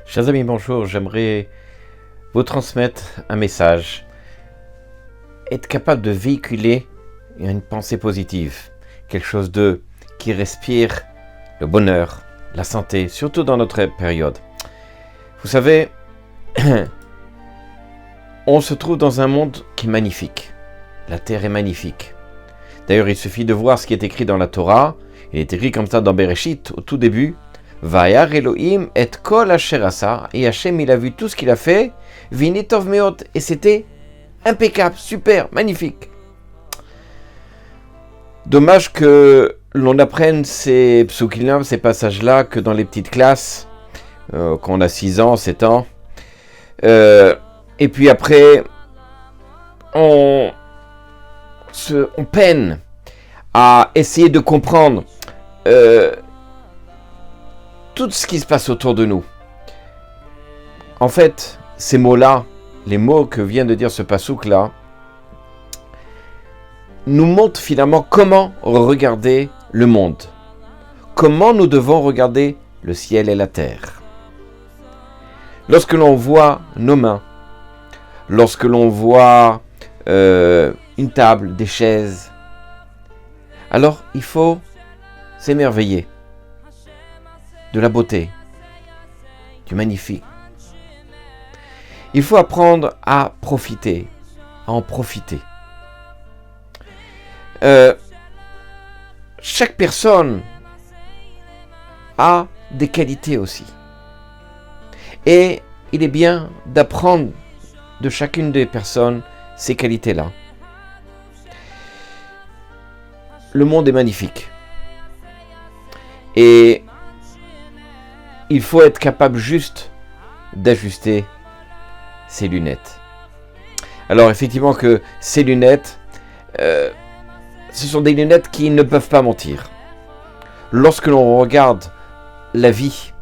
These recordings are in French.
Chers amis, bonjour, j'aimerais vous transmettre un message. Être capable de véhiculer une pensée positive, quelque chose qui respire le bonheur, la santé, surtout dans notre période. Vous savez, on se trouve dans un monde qui est magnifique. La terre est magnifique. D'ailleurs, il suffit de voir ce qui est écrit dans la Torah. Il est écrit comme ça dans Bereshit, au tout début. Vayar Elohim et kol asher asa. Et Hachem, il a vu tout ce qu'il a fait. Vini tov meot. Et c'était impeccable, super, magnifique. Dommage que l'on apprenne ces psukim, ces passages-là, que dans les petites classes, quand on a 6 ans, 7 ans. Et puis après, on peine à essayer de comprendre tout ce qui se passe autour de nous. En fait, ces mots-là, les mots que vient de dire ce pasouk-là, nous montrent finalement comment regarder le monde. Comment nous devons regarder le ciel et la terre. Lorsque l'on voit nos mains, lorsque l'on voit une table, des chaises, alors il faut s'émerveiller de la beauté, du magnifique. Il faut apprendre à profiter, à en profiter. Chaque personne a des qualités aussi. Et il est bien d'apprendre de chacune des personnes ces qualités-là. Le monde est magnifique. Et il faut être capable juste d'ajuster ses lunettes. Alors effectivement que ces lunettes, ce sont des lunettes qui ne peuvent pas mentir. Lorsque l'on regarde la vie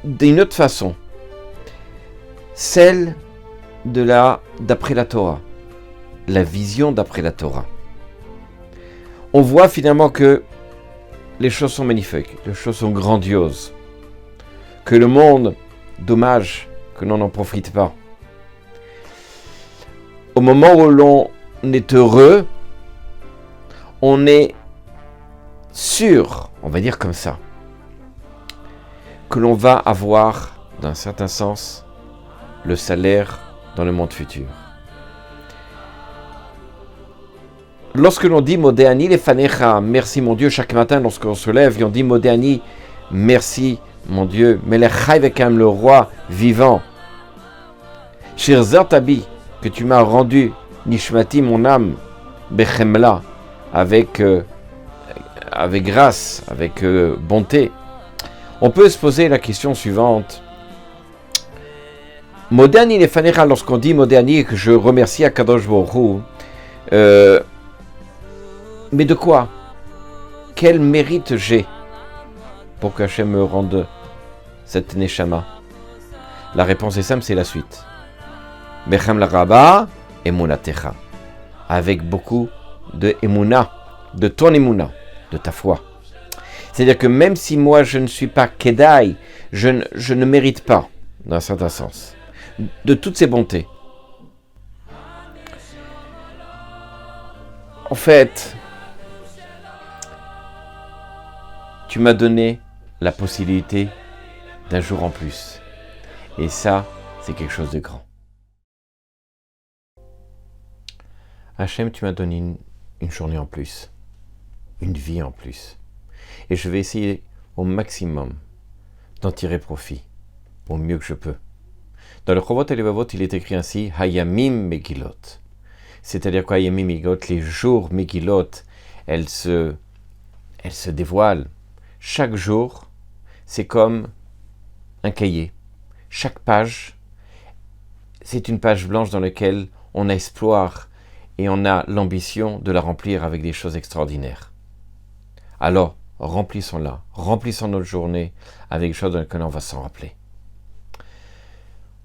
d'une autre façon, celle d'après la Torah, la vision d'après la Torah, on voit finalement que les choses sont magnifiques, les choses sont grandioses, que le monde, dommage que l'on n'en profite pas. Au moment où l'on est heureux, on est sûr, on va dire comme ça, que l'on va avoir, d'un certain sens, le salaire dans le monde futur. Lorsque l'on dit Modéani lefanecha, merci mon Dieu, chaque matin lorsqu'on se lève et on dit Modéani, merci mon Dieu, Melech Chai Vekam, le roi vivant, Shirzer Tabi, que tu m'as rendu, Nishmati, mon âme, Bechemla, avec grâce, avec bonté. On peut se poser la question suivante. Modéani lefanecha, lorsqu'on dit Modéani, que je remercie Akadosh Baruch Hu, mais de quoi? Quel mérite j'ai pour qu'Hachem me rende cette neshama? La réponse est simple, c'est la suite. Bechem la rabba emunatecha. Avec beaucoup de emuna, de ton emuna, de ta foi. C'est-à-dire que même si moi je ne suis pas kedai, je ne mérite pas, dans un certain sens, de toutes ces bontés. En fait, tu m'as donné la possibilité d'un jour en plus. Et ça, c'est quelque chose de grand. Hachem, tu m'as donné une journée en plus. Une vie en plus. Et je vais essayer au maximum d'en tirer profit. Au mieux que je peux. Dans le Chovot et Levavot, il est écrit ainsi, Hayamim Megillot. C'est-à-dire quoi, Hayamim Megillot, les jours Megillot, elles se dévoilent. Chaque jour, c'est comme un cahier. Chaque page, c'est une page blanche dans laquelle on a espoir et on a l'ambition de la remplir avec des choses extraordinaires. Alors, remplissons-la, remplissons notre journée avec des choses dans lesquelles on va s'en rappeler.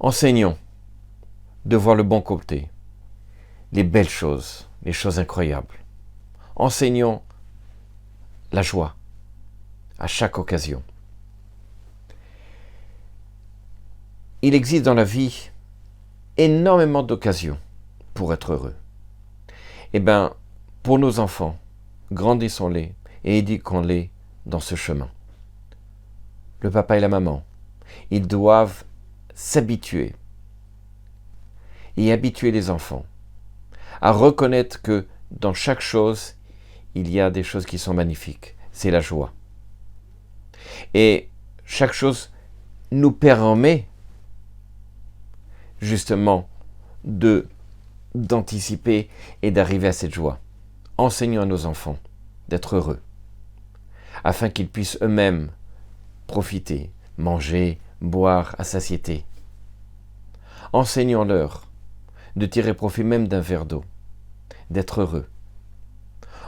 Enseignons de voir le bon côté, les belles choses, les choses incroyables. Enseignons la joie à chaque occasion. il existe dans la vie énormément d'occasions pour être heureux. Eh bien, pour nos enfants, grandissons-les et éduquons-les dans ce chemin. Le papa et la maman, ils doivent s'habituer et habituer les enfants à reconnaître que dans chaque chose, il y a des choses qui sont magnifiques. C'est la joie. Et chaque chose nous permet justement d'anticiper et d'arriver à cette joie. Enseignons à nos enfants d'être heureux, afin qu'ils puissent eux-mêmes profiter, manger, boire à satiété. Enseignons-leur de tirer profit même d'un verre d'eau, d'être heureux.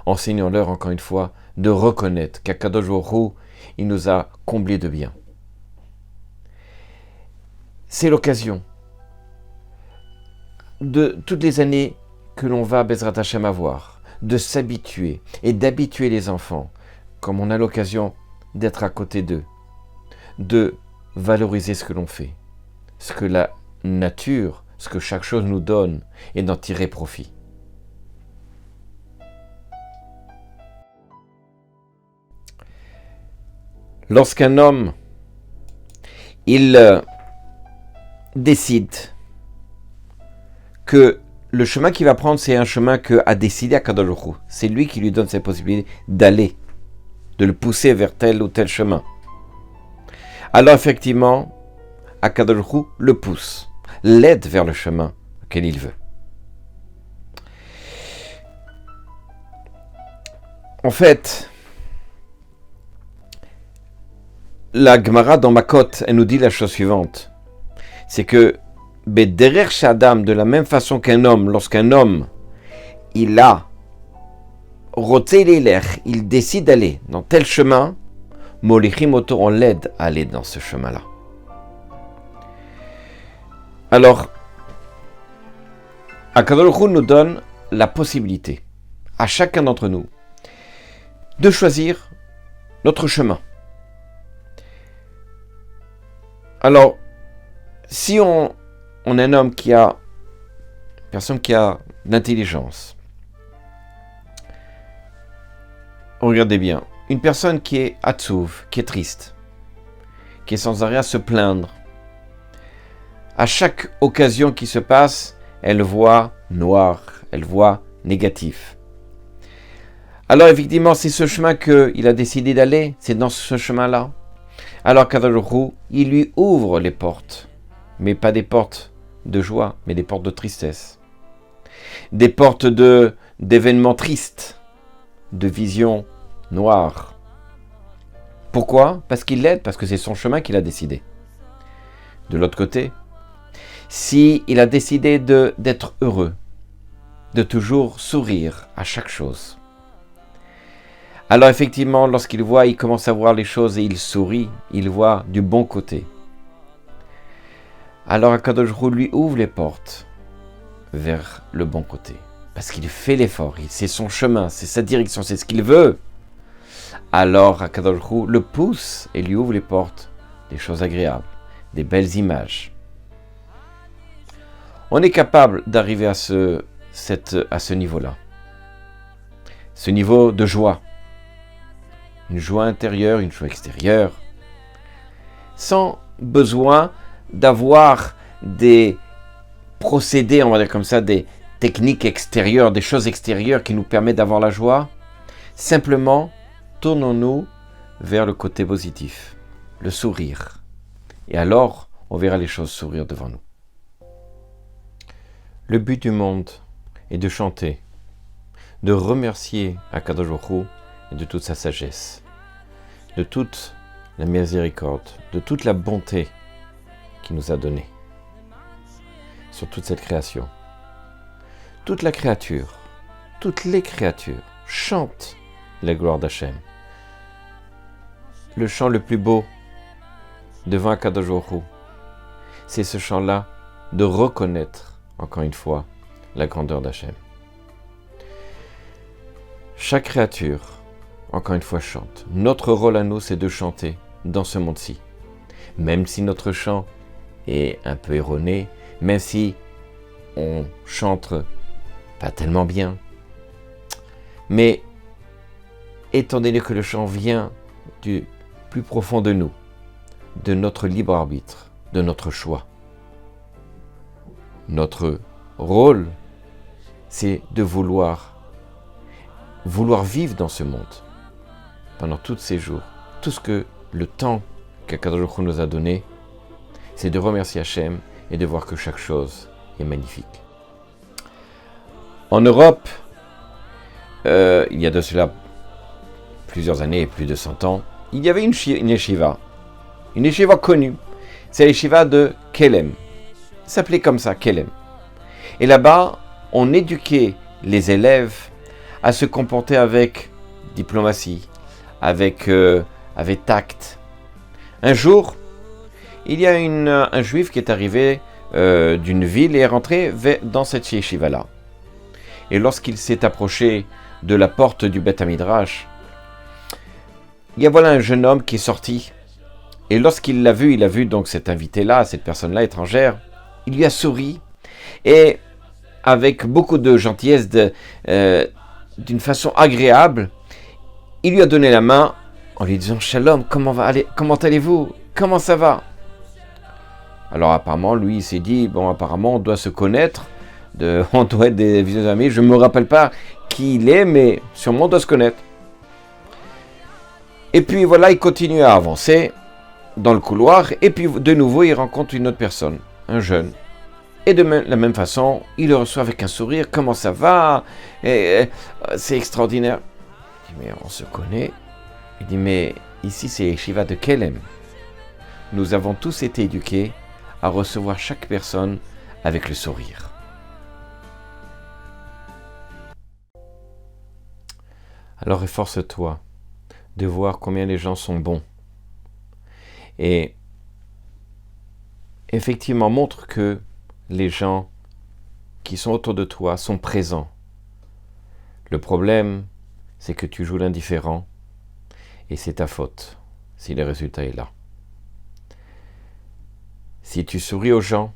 Enseignons-leur encore une fois de reconnaître qu'Akadosh Baruch Hu, il nous a comblés de bien. C'est l'occasion de toutes les années que l'on va Bezrat Hashem avoir, de s'habituer et d'habituer les enfants, comme on a l'occasion d'être à côté d'eux, de valoriser ce que l'on fait, ce que la nature, ce que chaque chose nous donne, et d'en tirer profit. Lorsqu'un homme, il décide que le chemin qu'il va prendre, c'est un chemin qu'a décidé Akadosh Baruch Hu. C'est lui qui lui donne cette possibilité d'aller, de le pousser vers tel ou tel chemin. Alors effectivement, Akadosh Baruch Hu le pousse, l'aide vers le chemin auquel il veut. En fait, la Gemara dans Makot, elle nous dit la chose suivante. C'est que Bederer Shadam, de la même façon qu'un homme, lorsqu'un homme, il a il décide d'aller dans tel chemin, Molichim Oto, on l'aide à aller dans ce chemin-là. Alors, Akadosh Baruch Hu nous donne la possibilité, à chacun d'entre nous, de choisir notre chemin. Alors, si on est un homme une personne qui a de l'intelligence, regardez bien, une personne qui est atzouv, qui est triste, qui est sans arrêt à se plaindre, à chaque occasion qui se passe, elle voit noir, elle voit négatif. Alors effectivement, c'est ce chemin qu'il a décidé d'aller, c'est dans ce chemin-là. Alors Akadosh Baruch Hu, il lui ouvre les portes, mais pas des portes de joie, mais des portes de tristesse. Des portes d'événements tristes, de visions noires. Pourquoi ? Parce qu'il l'aide, parce que c'est son chemin qu'il a décidé. De l'autre côté, s'il a décidé d'être heureux, de toujours sourire à chaque chose, alors effectivement, lorsqu'il voit, il commence à voir les choses et il sourit, il voit du bon côté. Alors Akadosh Baruch Hu lui ouvre les portes vers le bon côté. Parce qu'il fait l'effort, c'est son chemin, c'est sa direction, c'est ce qu'il veut. Alors Akadosh Baruch Hu le pousse et lui ouvre les portes des choses agréables, des belles images. On est capable d'arriver à ce niveau-là. Ce niveau de joie. Une joie intérieure, une joie extérieure, sans besoin d'avoir des procédés, on va dire comme ça, des techniques extérieures, des choses extérieures qui nous permettent d'avoir la joie. Simplement, tournons-nous vers le côté positif, le sourire. Et alors, on verra les choses sourire devant nous. Le but du monde est de chanter, de remercier Akadosh Baruch Hu et de toute sa sagesse, de toute la miséricorde, de toute la bonté qu'il nous a donnée sur toute cette création. Toute la créature, toutes les créatures chantent la gloire d'Hachem. Le chant le plus beau devant Akadosh Baruch Hu, c'est ce chant-là de reconnaître, encore une fois, la grandeur d'Hachem. Chaque créature, encore une fois, chante. Notre rôle à nous, c'est de chanter dans ce monde-ci. Même si notre chant et un peu erronée, même si on chante pas tellement bien. Mais étant donné que le chant vient du plus profond de nous, de notre libre arbitre, de notre choix, notre rôle, c'est de vouloir vivre dans ce monde pendant tous ces jours. Tout ce que le temps qu'Akadosh Baruch Hu nous a donné, c'est de remercier Hachem et de voir que chaque chose est magnifique. En Europe, il y a de cela plusieurs années, plus de 100 ans, il y avait une yeshiva connue. C'est la yeshiva de Kelem. Ça s'appelait comme ça, Kelem. Et là-bas, on éduquait les élèves à se comporter avec diplomatie, avec tact. Un jour, il y a un juif qui est arrivé d'une ville et est rentré dans cette yeshiva-là. Et lorsqu'il s'est approché de la porte du Beth Hamidrash, il y a voilà un jeune homme qui est sorti. Et lorsqu'il l'a vu, il a vu donc cet invité-là, cette personne-là étrangère, il lui a souri. Et avec beaucoup de gentillesse, d'une façon agréable, il lui a donné la main en lui disant « Shalom, comment allez-vous? Comment ça va ?» Alors apparemment, lui, il s'est dit « Bon, apparemment, on doit se connaître, on doit être des vieux amis. Je ne me rappelle pas qui il est, mais sûrement on doit se connaître. » Et puis voilà, il continue à avancer dans le couloir, et puis de nouveau, il rencontre une autre personne, un jeune. Et de la même façon, il le reçoit avec un sourire. « Comment ça va ? C'est extraordinaire. » Il dit « Mais on se connaît. » Il dit « Mais ici, c'est Yeshiva de Kelem. Nous avons tous été éduqués à recevoir chaque personne avec le sourire. » Alors efforce-toi de voir combien les gens sont bons. Et effectivement, montre que les gens qui sont autour de toi sont présents. Le problème, c'est que tu joues l'indifférent et c'est ta faute si le résultat est là. Si tu souris aux gens,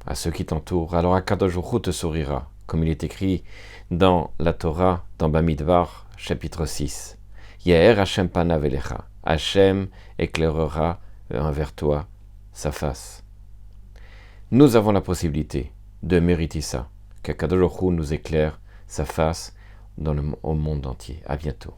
à ceux qui t'entourent, alors Akadosh Baruch Hu te sourira, comme il est écrit dans la Torah, dans Bamidbar, chapitre 6. Yaher Hashem panav elecha. Hashem éclairera envers toi sa face. Nous avons la possibilité de mériter ça, qu'Akadosh Baruch Hu nous éclaire sa face au monde entier. À bientôt.